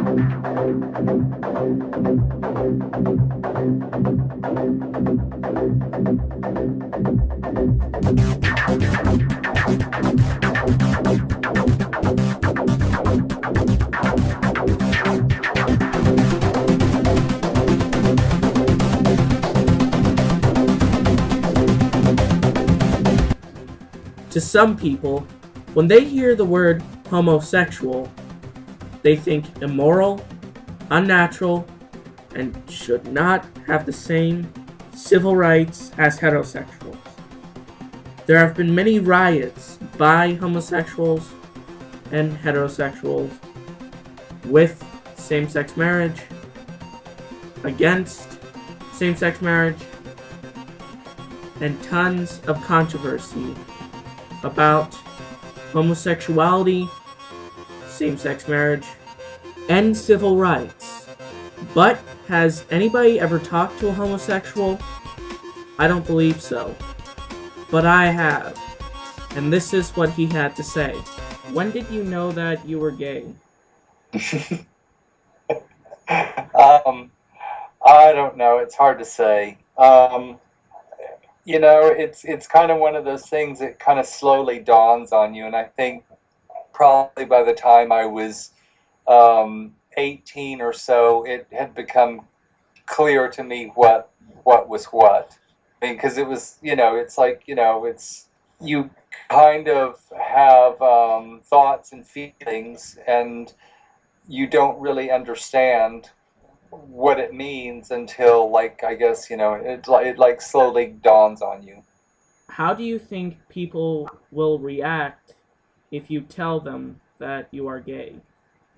To some people, when they hear the word homosexual, they think immoral, unnatural, and should not have the same civil rights as heterosexuals. There have been many riots by homosexuals and heterosexuals with same-sex marriage, against same-sex marriage, and tons of controversy about homosexuality, same-sex marriage, and civil rights. But has anybody ever talked to a homosexual? I don't believe so. But I have. And this is what he had to say. When did you know that you were gay? I don't know. It's hard to say. It's kind of one of those things that kind of slowly dawns on you, and I think probably by the time I was 18 or so, it had become clear to me what was what. I mean, because it was, it's like, it's you kind of have thoughts and feelings, and you don't really understand what it means until, like, I guess, it slowly dawns on you. How do you think people will react if you tell them that you are gay?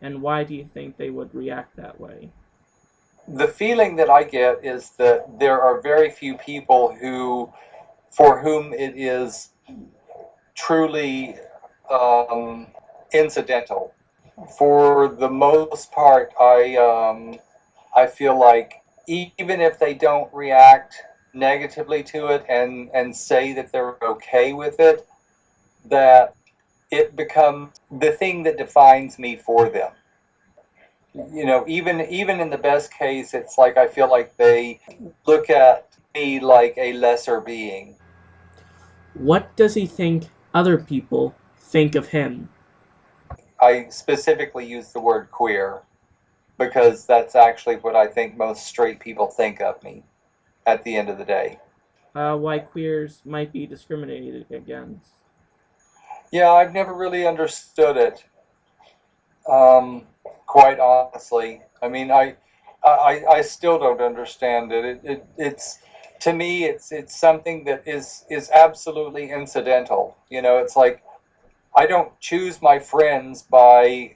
And why do you think they would react that way? The feeling that I get is that there are very few people for whom it is truly incidental. For the most part, I feel like even if they don't react negatively to it and say that they're okay with it, that it becomes the thing that defines me for them. Even in the best case, it's like I feel like they look at me like a lesser being. What does he think other people think of him? I specifically use the word queer because that's actually what I think most straight people think of me at the end of the day. Why queers might be discriminated against? Yeah, I've never really understood it. Quite honestly, I mean, I still don't understand it. It's to me, it's something that is absolutely incidental. It's like I don't choose my friends by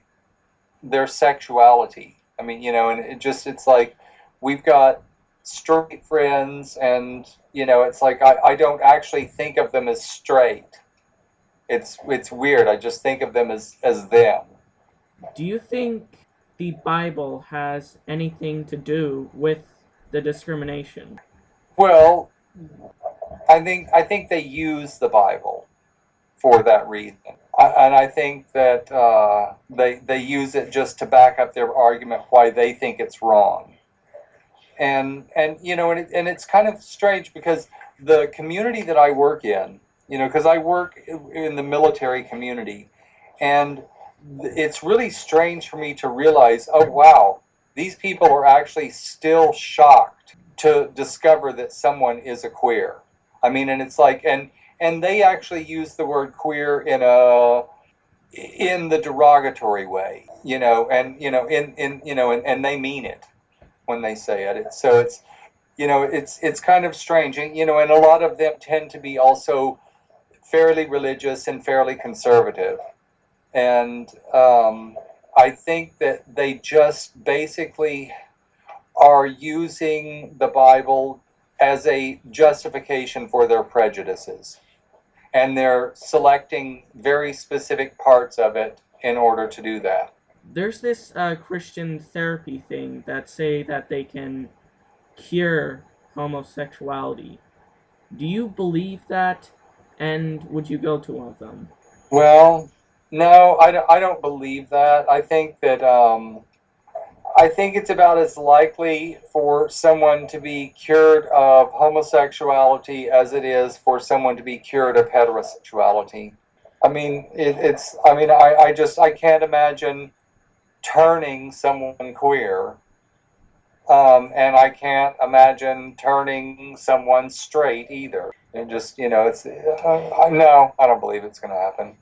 their sexuality. I mean, and it's like we've got straight friends, and it's like I don't actually think of them as straight. It's weird. I just think of them as them. Do you think the Bible has anything to do with the discrimination? Well, I think they use the Bible for that reason, and I think that they use it just to back up their argument why they think it's wrong. And it's kind of strange because the community that I work in, because I work in the military community, and it's really strange for me to realize, oh wow, these people are actually still shocked to discover that someone is a queer. I mean, and it's like, and they actually use the word queer in the derogatory way, and they mean it when they say it. It's kind of strange, and a lot of them tend to be also fairly religious and fairly conservative. And I think that they just basically are using the Bible as a justification for their prejudices. And they're selecting very specific parts of it in order to do that. There's this Christian therapy thing that say that they can cure homosexuality. Do you believe that? And would you go to one of them? Well, no, I don't believe that. I think that I think it's about as likely for someone to be cured of homosexuality as it is for someone to be cured of heterosexuality. I mean, it's. I mean, I can't imagine turning someone queer, and I can't imagine turning someone straight either. And just, it's. No, I don't believe it's going to happen.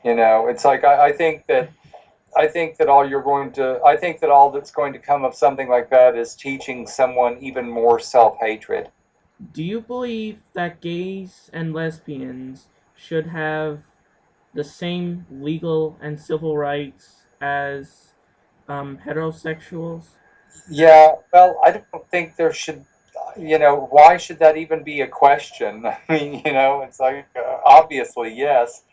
It's like I think that all that's going to come of something like that is teaching someone even more self-hatred. Do you believe that gays and lesbians should have the same legal and civil rights as heterosexuals? Yeah, well, I don't think there should, why should that even be a question? I mean, it's like, obviously, yes,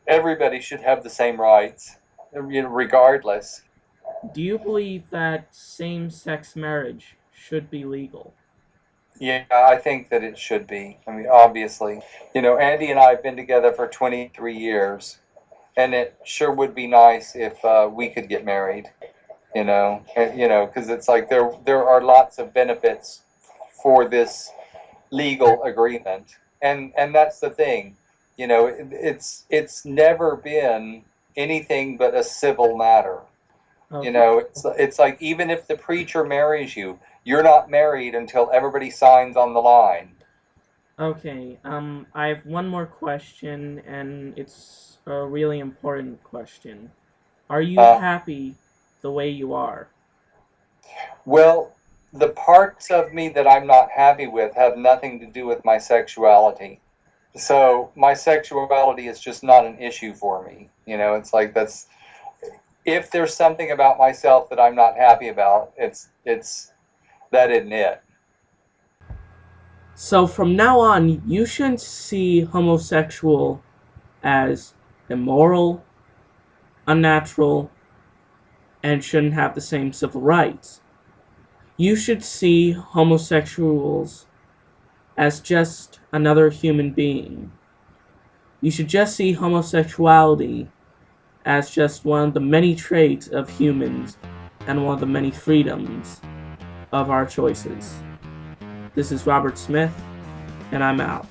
everybody should have the same rights, regardless. Do you believe that same sex marriage should be legal? Yeah, I think that it should be. I mean, obviously, Andy and I have been together for 23 years, and it sure would be nice if we could get married. Because it's like there are lots of benefits for this legal agreement, and that's the thing. It's never been anything but a civil matter. Okay. It's like even if the preacher marries you, you're not married until everybody signs on the line. Okay. I have one more question, and it's a really important question. Are you Uh, happy the way you are? well, the parts of me that I'm not happy with have nothing to do with my sexuality. So my sexuality is just not an issue for me. It's like that's if there's something about myself that I'm not happy about, it's that isn't it. So from now on, you shouldn't see homosexual as immoral, unnatural, and shouldn't have the same civil rights. You should see homosexuals as just another human being. You should just see homosexuality as just one of the many traits of humans and one of the many freedoms of our choices. This is Robert Smith, and I'm out.